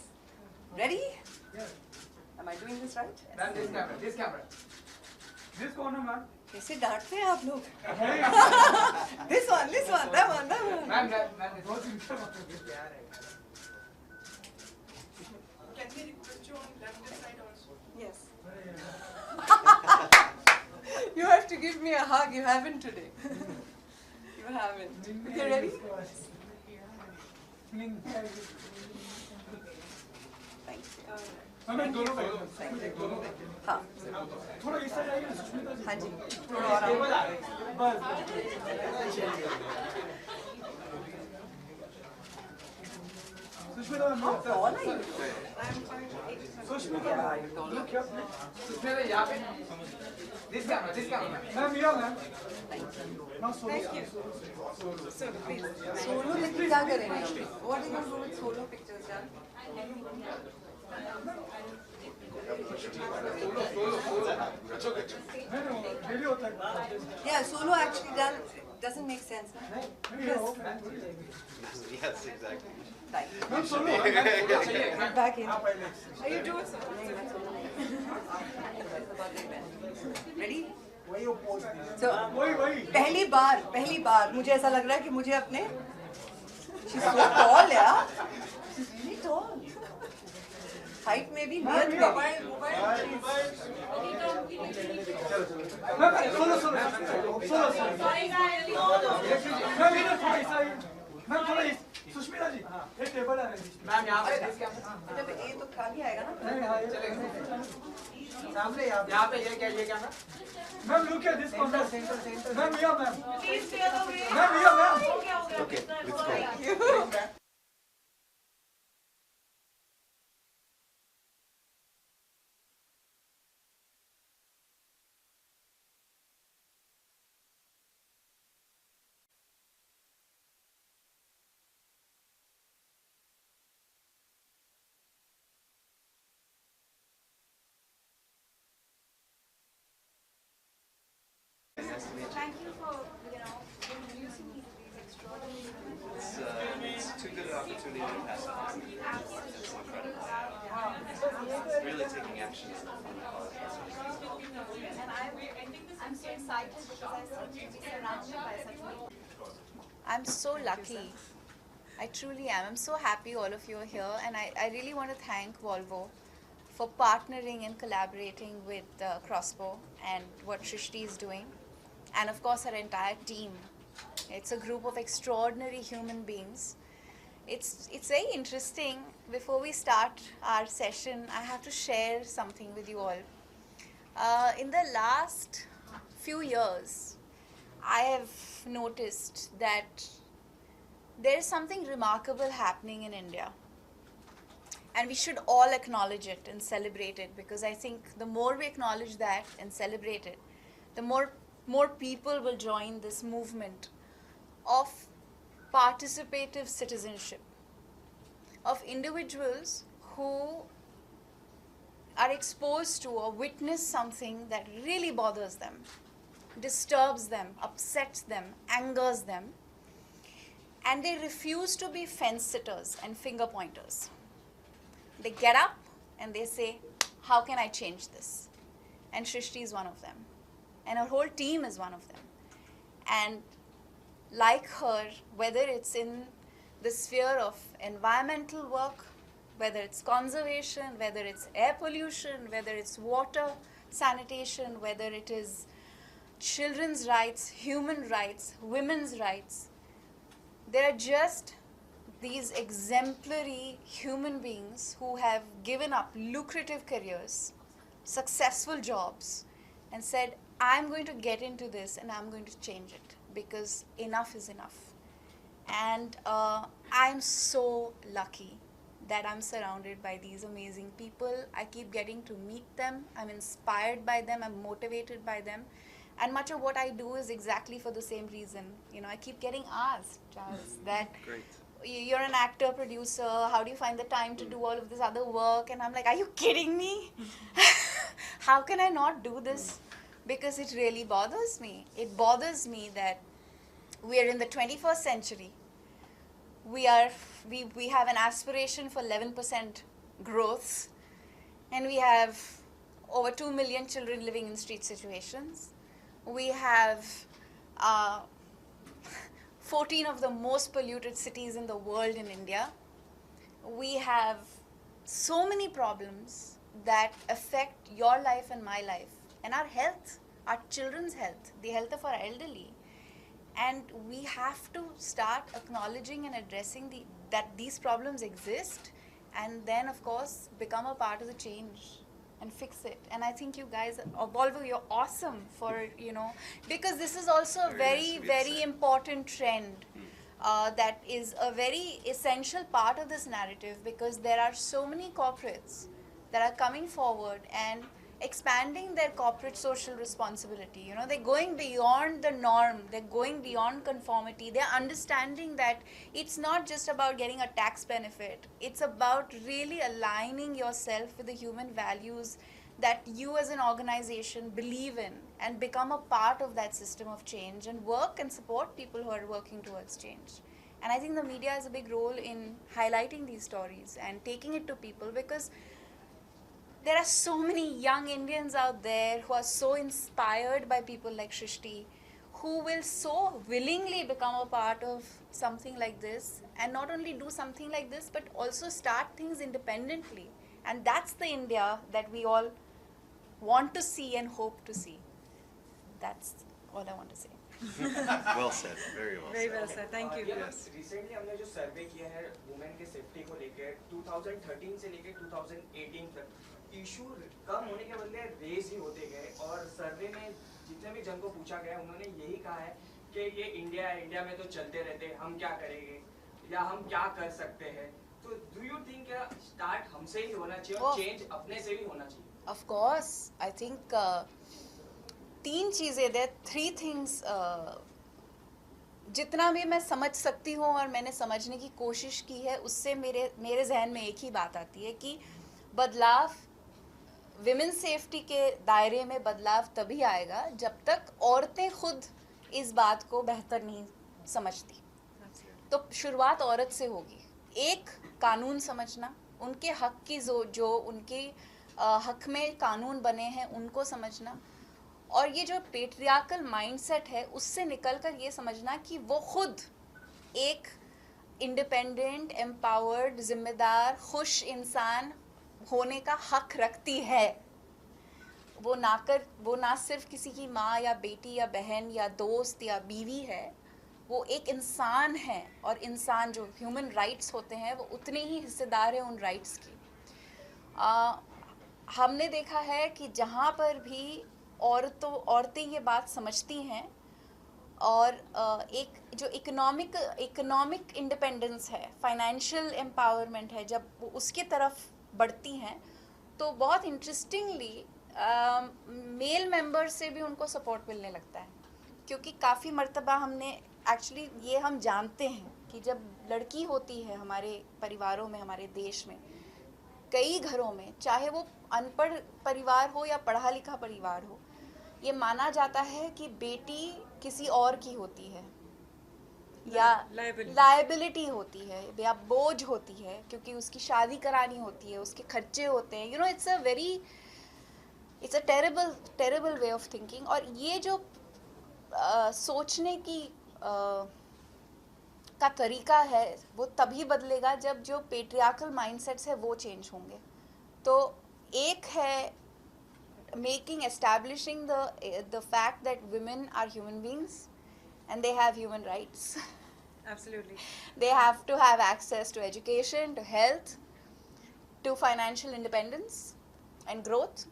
Ready? Yes. Am I doing this right? Ma'am, this camera. This corner, ma'am. कैसे डांटते हैं आप लोग? This one, that one. Ma'am, बहुत simple बात है. Can we request you on left side also? Yes. You have to give me a hug. You haven't today. You haven't. Okay, ready? Thank you. Ma'am दोनों पे. हाँ. थोड़ा इस side आइए सुष्मिता जी. हाँ जी. थोड़ा और आओ. बस. सुष्मिता मैम. कौन है ये? Sushmita ma'am. Look here. Sushmita यहाँ पे. This camera. Ma'am here ma'am. Now solo. Thank you. Solo लेके क्या करेंगे हम? What are you going to do with solo pictures, Jan? Really होता है. Yeah, solo actually doesn't make sense. No? नहीं हो. Yes, exactly. Thank you. Ma'am solo. Back in. Are you doing so? Ready? वही वो pose दी. So, वही. पहली बार मुझे ऐसा लग रहा है कि मुझे अपने she's so tall, yeah. She's really tall. Height में भी, नियत में भी। मैम सुनो सुनो सुनो मैम इधर थोड़ा ऐसा ही मैम थोड़ा सुष्मिता जी एक टेबल है मैम यहाँ पे जब ये तो खाली आएगा ना। सामने यहाँ पे ये क्या ma'am look at this corner ma'am या ma'am Please clear the way. Ma'am या ma'am Okay, Okay, sir, let's go go. ahead. Thank you for, introducing me to these extraordinary women. It's too good an opportunity to pass it on. It's incredible. Really taking action on the cause. And I'm so excited because I seem to be surrounded by such people. I'm so lucky. I truly am. I'm so happy all of you are here, and I really want to thank Volvo for partnering and collaborating with Crossbow and what Shrishti is doing, and of course her entire team. It's a group of extraordinary human beings. It's very interesting. Before we start our session, I have to share something with you all. In the last few years, I have noticed that there is something remarkable happening in India. And we should all acknowledge it and celebrate it, because I think the more we acknowledge that and celebrate it, the more people will join this movement of participative citizenship, of individuals who are exposed to or witness something that really bothers them, disturbs them, upsets them, angers them, and they refuse to be fence sitters and finger pointers. They get up and they say, how can I change this? And Shrishti is one of them. And her whole team is one of them. And like her, whether it's in the sphere of environmental work, whether it's conservation, whether it's air pollution, whether it's water sanitation, whether it is children's rights, human rights, women's rights, there are just these exemplary human beings who have given up lucrative careers, successful jobs, and said, I'm going to get into this and I'm going to change it, because enough is enough. And I'm so lucky that I'm surrounded by these amazing people. I keep getting to meet them. I'm inspired by them. I'm motivated by them. And much of what I do is exactly for the same reason. I keep getting asked, Charles, that you're an actor, producer, how do you find the time to do all of this other work? And I'm like, are you kidding me? How can I not do this? Because it really bothers me. It bothers me that we are in the 21st century. We have an aspiration for 11% growth, and we have over 2 million children living in street situations. We have 14 of the most polluted cities in the world in India. We have so many problems that affect your life and my life, and our health, our children's health, the health of our elderly. And we have to start acknowledging and addressing that these problems exist, and then of course become a part of the change and fix it. And I think you guys, Volvo, you're awesome for, because this is also a very important trend that is a very essential part of this narrative, because there are so many corporates that are coming forward and expanding their corporate social responsibility. They're going beyond the norm, they're going beyond conformity, they're understanding that it's not just about getting a tax benefit, it's about really aligning yourself with the human values that you as an organization believe in, and become a part of that system of change and work and support people who are working towards change. And I think the media has a big role in highlighting these stories and taking it to people, because there are so many young Indians out there who are so inspired by people like Shrishti, who will so willingly become a part of something like this, and not only do something like this, but also start things independently And that's the India that we all want to see and hope to see. That's all I want to say. Well said, very well Very said. well said. Thank you. Yes. Recently हमने जो सर्वे किया है women के safety को लेके 2013 से लेके 2018 तक इशू कम होने के बदले रेज ही होते गए और सर्वे में जितने भी जन को पूछा गया उन्होंने यही कहा है कि ये इंडिया है, इंडिया में तो चलते रहते, हम क्या करेंगे या हम क्या कर सकते हैं. तो डू यू थिंक स्टार्ट हमसे ही होना चाहिए और चेंज अपने से भी होना चाहिए? Of course, I think तीन चीज़ें there, three things जितना भी मैं समझ सकती हूँ और मैंने समझने की कोशिश की है उससे मेरे जहन में एक ही बात आती है कि बदलाव विमेन सेफ्टी के दायरे में बदलाव तभी आएगा जब तक औरतें खुद इस बात को बेहतर नहीं समझती. तो शुरुआत औरत से होगी. एक, कानून समझना, उनके हक की जो उनके हक में कानून बने हैं उनको समझना, और ये जो पेट्रियार्कल माइंडसेट है उससे निकलकर ये समझना कि वो खुद एक इंडिपेंडेंट, एम्पावर्ड, जिम्मेदार, खुश इंसान होने का हक रखती है. वो ना सिर्फ किसी की माँ या बेटी या बहन या दोस्त या बीवी है, वो एक इंसान है. और इंसान जो ह्यूमन राइट्स होते हैं वो उतने ही हिस्सेदार हैं उन राइट्स की. हमने देखा है कि जहाँ पर भी औरतें ये बात समझती हैं और एक जो इकोनॉमिक इंडिपेंडेंस है, फाइनेंशियल एम्पावरमेंट है, जब वो उसके तरफ बढ़ती हैं तो बहुत इंटरेस्टिंगली मेल मेंबर से भी उनको सपोर्ट मिलने लगता है. क्योंकि काफ़ी मर्तबा हमने एक्चुअली ये हम जानते हैं कि जब लड़की होती है हमारे परिवारों में, हमारे देश में, कई घरों में, चाहे वो अनपढ़ परिवार हो या पढ़ा लिखा परिवार हो, ये माना जाता है कि बेटी किसी और की होती है या लायबिलिटी होती है या बोझ होती है, क्योंकि उसकी शादी करानी होती है, उसके खर्चे होते हैं. You know, it's a terrible way of thinking. और ये जो सोचने की का तरीका है वो तभी बदलेगा जब जो पेट्रियार्कल माइंडसेट्स है वो चेंज होंगे. तो एक है establishing the fact that women are human beings and they have human rights. Absolutely. They have to have access to education, to health, to financial independence and growth.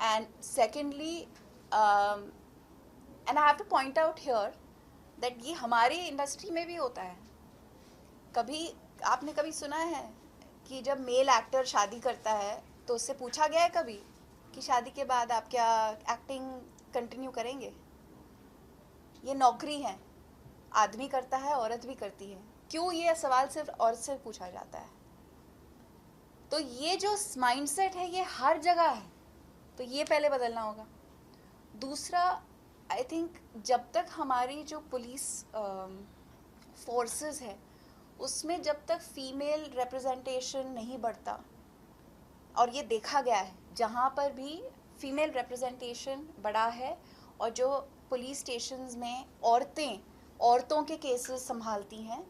And secondly, and I have to point out here that ये हमारी industry में भी होता है. आपने कभी सुना है कि जब मेल एक्टर शादी करता है तो उससे पूछा गया है कभी कि शादी के बाद आप क्या एक्टिंग कंटिन्यू करेंगे? ये नौकरी है, आदमी करता है, औरत भी करती है. क्यों ये सवाल सिर्फ औरत से पूछा जाता है? तो ये जो माइंडसेट है ये हर जगह है, तो ये पहले बदलना होगा. दूसरा, आई थिंक जब तक हमारी जो पुलिस फोर्सेस है उसमें जब तक फीमेल रिप्रेजेंटेशन नहीं बढ़ता, और ये देखा गया है जहाँ पर भी फीमेल रिप्रेजेंटेशन बढ़ा है और जो पुलिस स्टेशंस में औरतों के केसेस संभालती हैं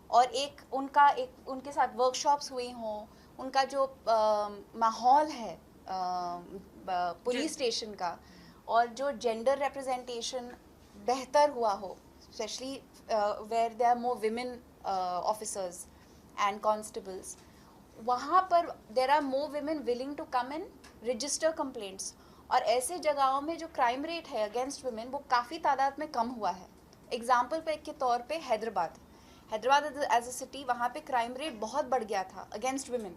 और उनके साथ वर्कशॉप्स हुई हों, उनका जो माहौल है पुलिस स्टेशन का, और जो जेंडर रिप्रेजेंटेशन बेहतर हुआ हो, specially where there are more women officers and constables, वहाँ पर there are more women willing to come and register complaints. और ऐसे जगहों में जो क्राइम रेट है अगेंस्ट वुमेन वो काफ़ी तादाद में कम हुआ है. एग्जाम्पल के तौर पे हैदराबाद एज अ सिटी, वहाँ पे क्राइम रेट बहुत बढ़ गया था अगेंस्ट वुमेन.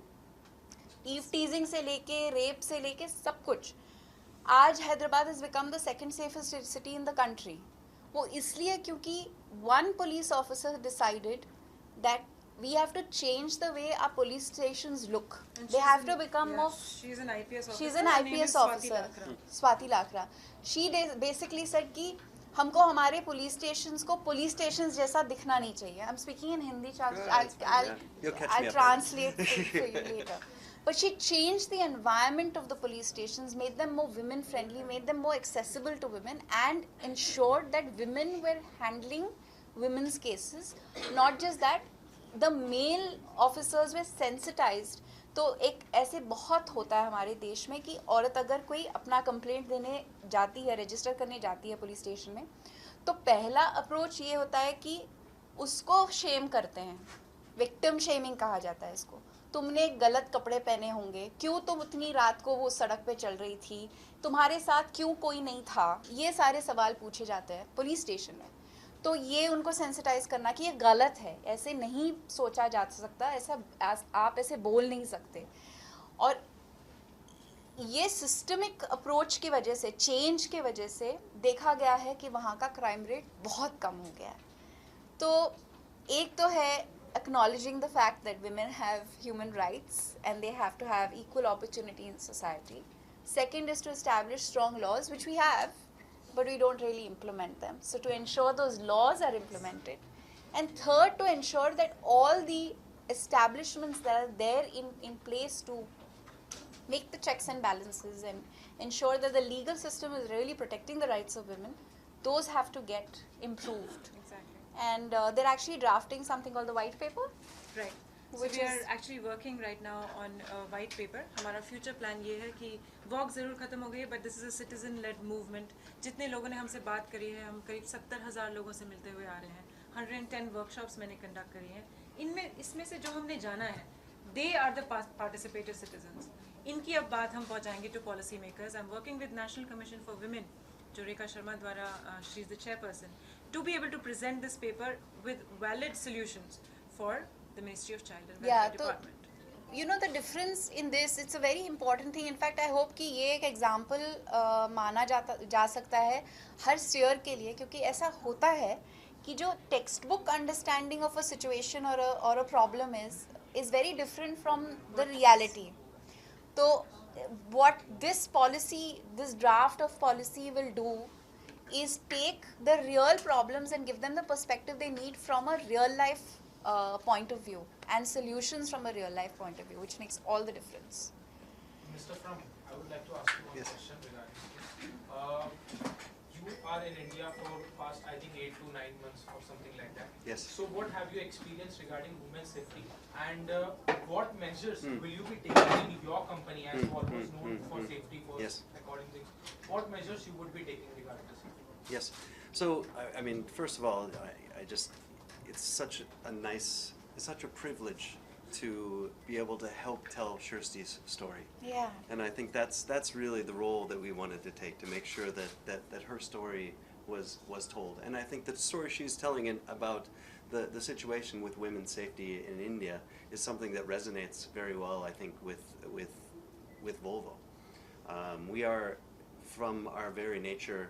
ईव टीजिंग से लेके रेप से लेके सब कुछ. आज Hyderabad has become the second safest city in the country. वो इसलिए क्योंकि one police officer decided that we have to change the way our police stations look. They have to become more. She's an IPS officer. She's an IPS officer. Swati Lakra. She basically said कि हमको हमारे police stations को police stations जैसा दिखना नहीं चाहिए. I'm speaking in Hindi. I'll translate for you later. But she changed the environment of the police stations, made them more women friendly, made them more accessible to women, and ensured that women were handling women's cases. Not just that, the male officers were sensitized तो एक ऐसे बहुत होता है हमारे देश में कि औरत अगर कोई अपना कंप्लेंट देने जाती है, रजिस्टर करने जाती है पुलिस स्टेशन में, तो पहला अप्रोच ये होता है कि उसको शेम करते हैं, विक्टिम शेमिंग कहा जाता है इसको। तुमने गलत कपड़े पहने होंगे, क्यों तुम उतनी रात को वो सड़क पे चल रही थी, तुम्हारे साथ क्यों कोई नहीं था, ये सारे सवाल पूछे जाते हैं पुलिस स्टेशन में। तो ये उनको सेंसिटाइज करना कि ये गलत है, ऐसे नहीं सोचा जा सकता, ऐसा आप ऐसे बोल नहीं सकते। और ये सिस्टमिक अप्रोच की वजह से, चेंज की वजह से देखा गया है कि वहाँ का क्राइम रेट बहुत कम हो गया है। तो एक तो है acknowledging the fact that women have human rights and they have to have equal opportunity in society. Second is to establish strong laws, which we have, but we don't really implement them. So to ensure those laws are implemented. And third, to ensure that all the establishments that are there in place to make the checks and balances and ensure that the legal system is really protecting the rights of women, those have to get improved. Exactly. And they're actually drafting something called the white paper. Right. So Which we are is- actually working right now on a white paper. हमारा future plan ये है कि walk ज़रूर ख़त्म हो गई है, but this is a citizen-led movement. जितने लोगों ने हमसे बात करी है, हम करीब 70,000 लोगों से मिलते हुए आ रहे हैं. 110 workshops मैंने conduct करी हैं. इसमें से जो हमने जाना है, they are the participative citizens. इनकी अब बात हम पहुँचाएंगे to policy makers. I'm working with National Commission for Women, जो रेखा शर्मा द्वारा she is the chairperson, to be able to present this paper with valid solutions for the Ministry of Child and Welfare Department. You know the difference in this, it's a very important thing. In fact, I hope कि ये एक example माना जा सकता है हर steer के लिए, क्योंकि ऐसा होता है कि जो textbook understanding of a situation or a problem is very different from the reality. So what this policy, this draft of policy will do is take the real problems and give them the perspective they need from a real life point of view and solutions from a real life point of view, which makes all the difference. Mr. Frum, I would like to ask you one Yes. question regarding you are in India for past I think 8 to 9 months or something like that. Yes. So what have you experienced regarding women's safety, and what measures will you be taking in your company as Volvo is known for safety first, Yes. according to what measures you would be taking regarding this? Yes. So, I mean, first of all, I just, it's such a nice, it's such a privilege to be able to help tell Shirsti's story. Yeah. And I think that's really the role that we wanted to take, to make sure that her story was told. And I think the story she's telling about the situation with women's safety in India is something that resonates very well, I think, with Volvo. We are, from our very nature,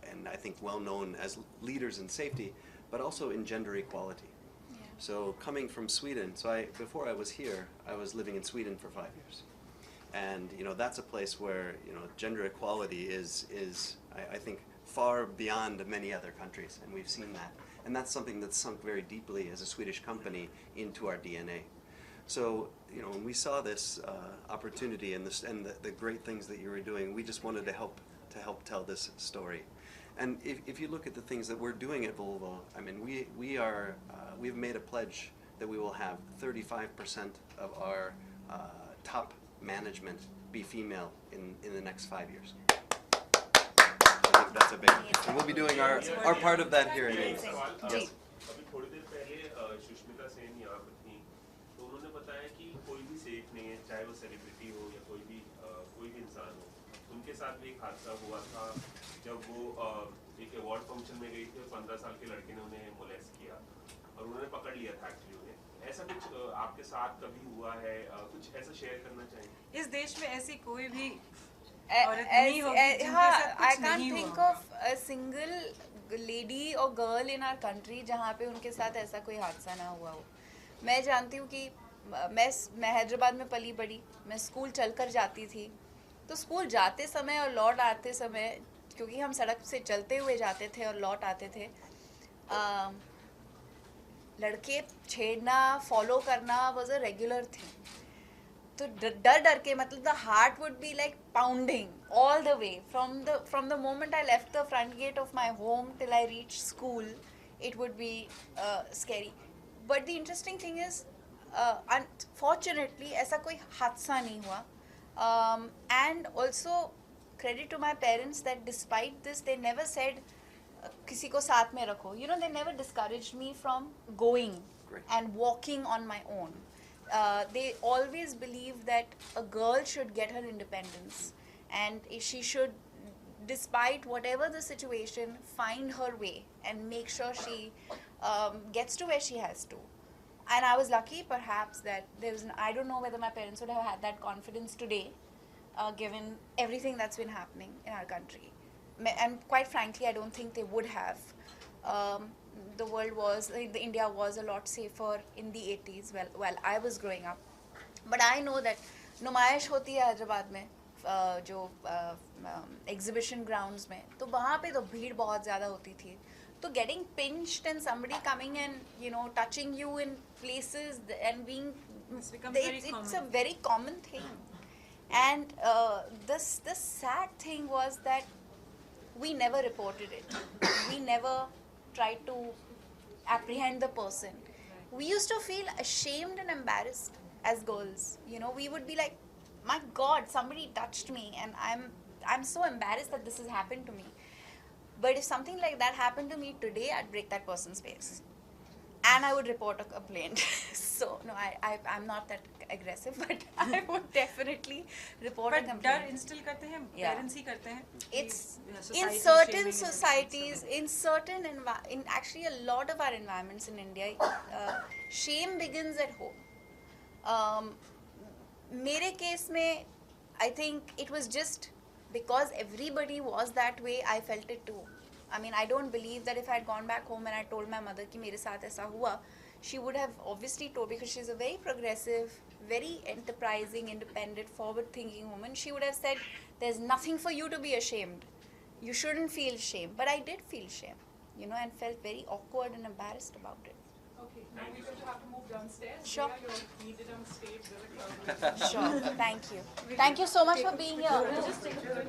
and I think well known as leaders in safety, but also in gender equality. Yeah. So coming from Sweden, before I was here, I was living in Sweden for 5 years. And that's a place where gender equality is I think far beyond many other countries, and we've seen that. And that's something that's sunk very deeply as a Swedish company into our DNA. So when we saw this opportunity and the great things that you were doing, we just wanted to help tell this story. And if you look at the things that we're doing at Volvo, I mean, we've made a pledge that we will have 35% of our top management be female in the next 5 years. I think that's a big, and we'll be doing our part of that here in India. Yes. अभी थोड़ी देर पहले सुष्मिता सेन यहाँ पर थी, तो उन्होंने बताया कि कोई भी सेफ नहीं है, चाहे वो सेलिब्रिटी हो या कोई भी इंसान हो. उनके साथ भी एक हादसा हुआ था जब वो एक अवार्ड फंक्शन में गई थी और 15 साल के लड़के ने उन्हें मोलेस्ट किया और उन्होंने पकड़ लिया था एक्चुअली उन्हें. ऐसा कुछ आपके साथ कभी हुआ है, कुछ ऐसा शेयर करना चाहेंगे? इस देश में ऐसी कोई भी I can't think of a single lady or girl in our country जहाँ पे उनके साथ ऐसा कोई हादसा ना हुआ हो. मैं जानती हूँ कि मैं हैदराबाद में पली बड़ी, मैं स्कूल चलकर जाती थी, तो स्कूल जाते समय और लौट आते समय, क्योंकि हम सड़क से चलते हुए जाते थे और लौट आते थे, लड़के छेड़ना, फॉलो करना was a regular thing. तो डर के मतलब the heart would be like pounding all the way from the moment I left the front gate of my home till I reached school. It would be scary. But the interesting thing is, unfortunately ऐसा कोई हादसा नहीं हुआ. And also credit to my parents that despite this they never said किसी को साथ में रखो. You know, they never discouraged me from going and walking on my own. They always believed that a girl should get her independence and she should, despite whatever the situation, find her way and make sure she gets to where she has to. And I was lucky, perhaps, that there was. I don't know whether my parents would have had that confidence today, given everything that's been happening in our country. And quite frankly, I don't think they would have. The India was a lot safer in the 80s while I was growing up. But I know that नुमाइश होती है हैदराबाद में जो exhibition grounds में, तो वहाँ पे तो भीड़ बहुत ज़्यादा होती थी. So getting pinched and somebody coming and, you know, touching you in places and being, it's a very common thing. And this sad thing was that we never reported it. We never tried to apprehend the person. We used to feel ashamed and embarrassed as girls. You know, we would be like, my God, somebody touched me and I'm so embarrassed that this has happened to me. But if something like that happened to me today, I'd break that person's face. And I would report a complaint. So, no, I'm not that aggressive, but I would definitely report a complaint. डर instill करते हैं, parents ही करते हैं. It's in certain societies, in actually a lot of our environments in India, shame begins at home. मेरे case में, I think it was just because everybody was that way, I felt it too. I mean, I don't believe that if I had gone back home and I told my mother कि मेरे साथ ऐसा हुआ, she would have obviously told, because she's a very progressive, very enterprising, independent, forward-thinking woman. She would have said, there's nothing for you to be ashamed. You shouldn't feel shame. But I did feel shame, you know, and felt very awkward and embarrassed about it. Okay, now we're going to have to move downstairs. Sure. You're needed on stage. There's a crowd. Sure. Thank you. Thank you so much for being here. We'll just take a photo.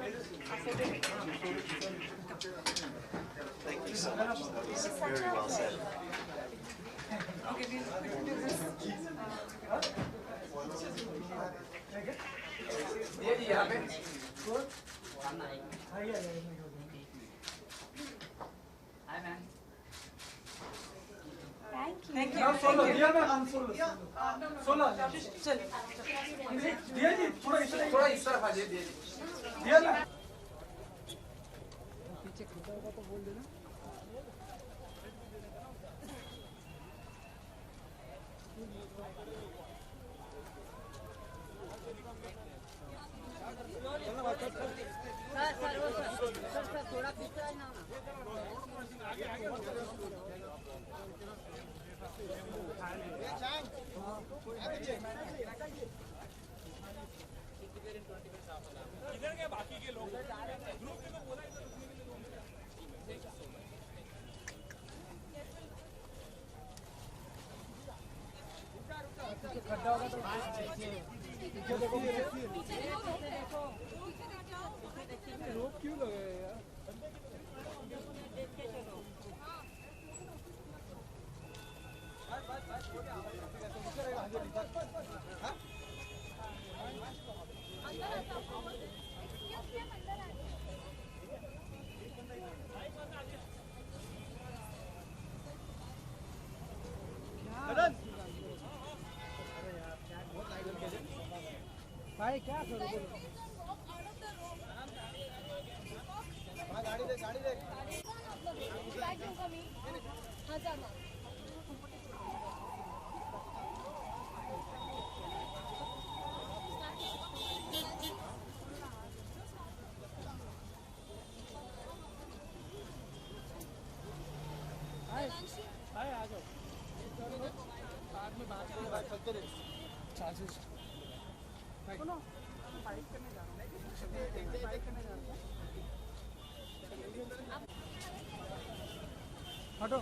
Thank you so much. That was very well said. Okay, we'll do this. Hi, man. Thank you. Now solo, dear man, I'm solo. Solo. चल. Dear ji, थोड़ा इस तरफ आ जाइए, dear man. भाई क्या करो गाड़ी दे हाय आ जाओ बाद में बात करते रहे चार्जेस सुनो बाइक करने जा रहा हूँ बाइक करने जा रहा हूँ हटो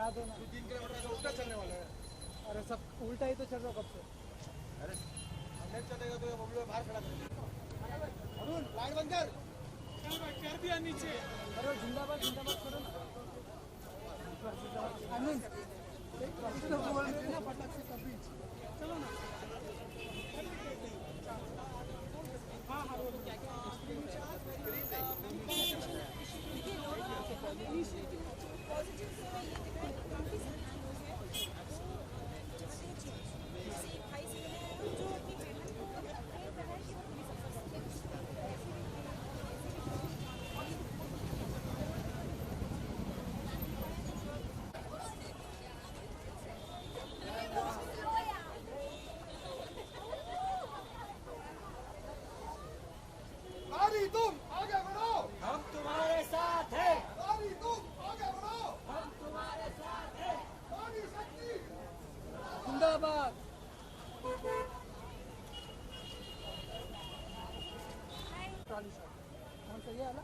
याद है ना 3 किलोमीटर का उल्टा चलने वाला है। अरे सब उल्टा ही तो चल रहा कब से। अरे नहीं चलेगा तो बबलू बाहर खड़ा कर अरुण लाइट बंद कर दिया नीचे। अरे जिंदाबाद जिंदाबाद करो ना अरुण तो बोल रहे ना फटाक से कभी चलो ना। हाँ हाँ तुम आगे बढ़ो, हम तुम्हारे साथ हैं। तुम आगे बढ़ो, हम तुम्हारे साथ हैं। नारी शक्ति जिंदाबाद। कौन सा ये वाला?